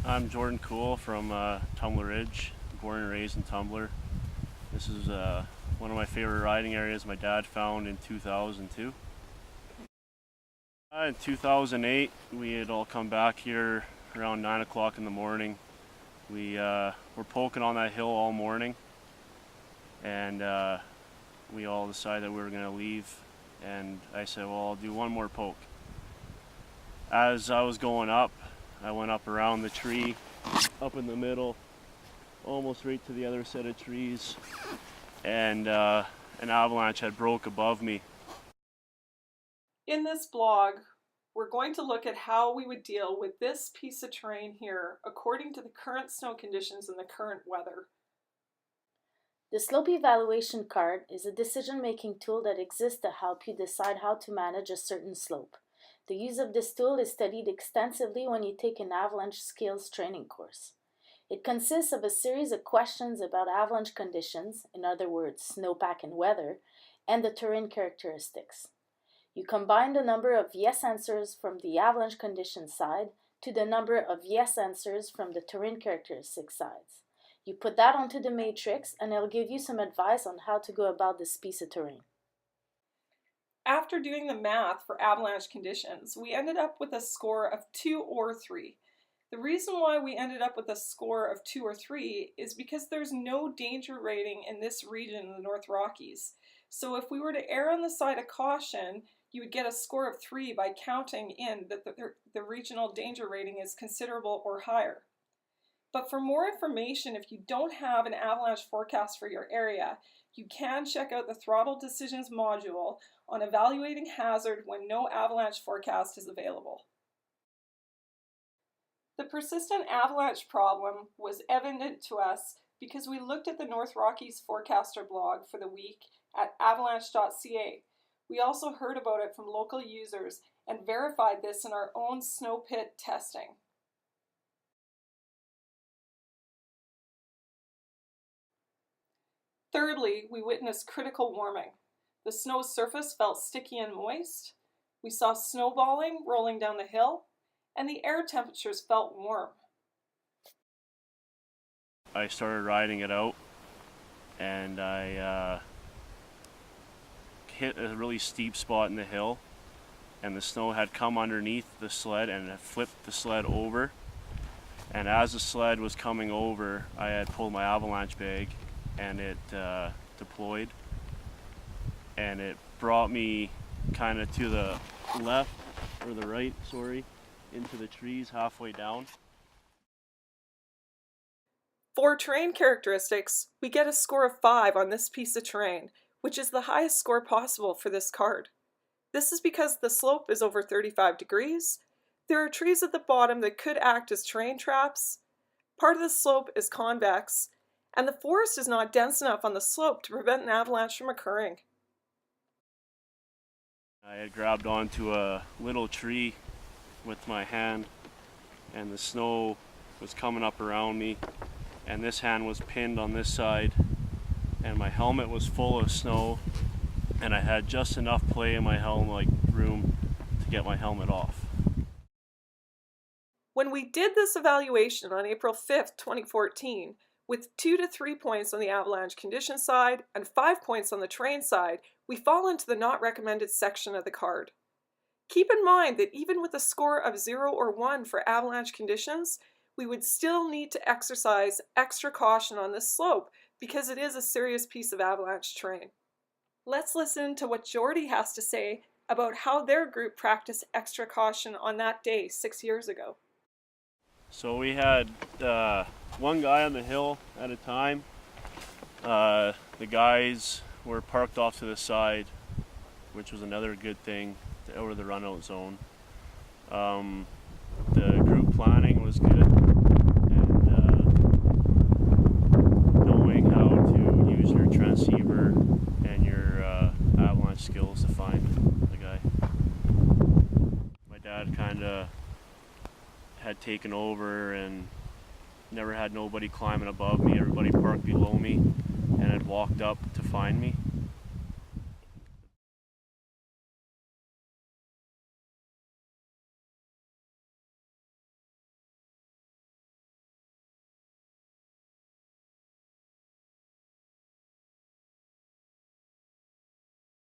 I'm Jordan Cool from Tumbler Ridge, born and raised in Tumbler. This is one of my favorite riding areas my dad found in 2002. In 2008, we had all come back here around 9 o'clock in the morning. We were poking on that hill all morning, and we all decided that we were going to leave, and I said, well, I'll do one more poke. As I was going up, I went up around the tree, up in the middle, almost right to the other set of trees, and an avalanche had broke above me. In this blog, we're going to look at how we would deal with this piece of terrain here according to the current snow conditions and the current weather. The slope evaluation card is a decision-making tool that exists to help you decide how to manage a certain slope. The use of this tool is studied extensively when you take an avalanche skills training course. It consists of a series of questions about avalanche conditions, in other words, snowpack and weather, and the terrain characteristics. You combine the number of yes answers from the avalanche conditions side to the number of yes answers from the terrain characteristics sides. You put that onto the matrix and it'll give you some advice on how to go about this piece of terrain. After doing the math for avalanche conditions, we ended up with a score of 2 or 3. The reason why we ended up with a score of 2 or 3 is because there's no danger rating in this region in the North Rockies. So if we were to err on the side of caution, you would get a score of 3 by counting in that the regional danger rating is considerable or higher. But for more information, if you don't have an avalanche forecast for your area, you can check out the Throttle Decisions module on evaluating hazard when no avalanche forecast is available. The persistent avalanche problem was evident to us because we looked at the North Rockies forecaster blog for the week at avalanche.ca. We also heard about it from local users and verified this in our own snow pit testing. Thirdly, we witnessed critical warming. The snow surface felt sticky and moist. We saw snowballing rolling down the hill, and the air temperatures felt warm. I started riding it out, and I hit a really steep spot in the hill, and the snow had come underneath the sled and had flipped the sled over. And as the sled was coming over, I had pulled my avalanche bag, and it deployed, and it brought me kind of to the left, or the right, sorry, into the trees halfway down. For terrain characteristics, we get a score of 5 on this piece of terrain, which is the highest score possible for this card. This is because the slope is over 35 degrees, there are trees at the bottom that could act as terrain traps, part of the slope is convex, and the forest is not dense enough on the slope to prevent an avalanche from occurring. I had grabbed onto a little tree with my hand, and the snow was coming up around me, and this hand was pinned on this side, and my helmet was full of snow, and I had just enough play in my helmet room to get my helmet off. When we did this evaluation on April 5th, 2014, with 2 to 3 points on the avalanche condition side and 5 points on the terrain side, we fall into the not recommended section of the card. Keep in mind that even with a score of 0 or 1 for avalanche conditions, we would still need to exercise extra caution on this slope because it is a serious piece of avalanche terrain. Let's listen to what Jordy has to say about how their group practiced extra caution on that day 6 years ago. So we had one guy on the hill at a time. The guys were parked off to the side, which was another good thing over the run-out zone. The group planning was good, and knowing how to use your transceiver and your avalanche skills to find the guy. My dad kind of had taken over and never had nobody climbing above me. Everybody parked below me and had walked up to find me.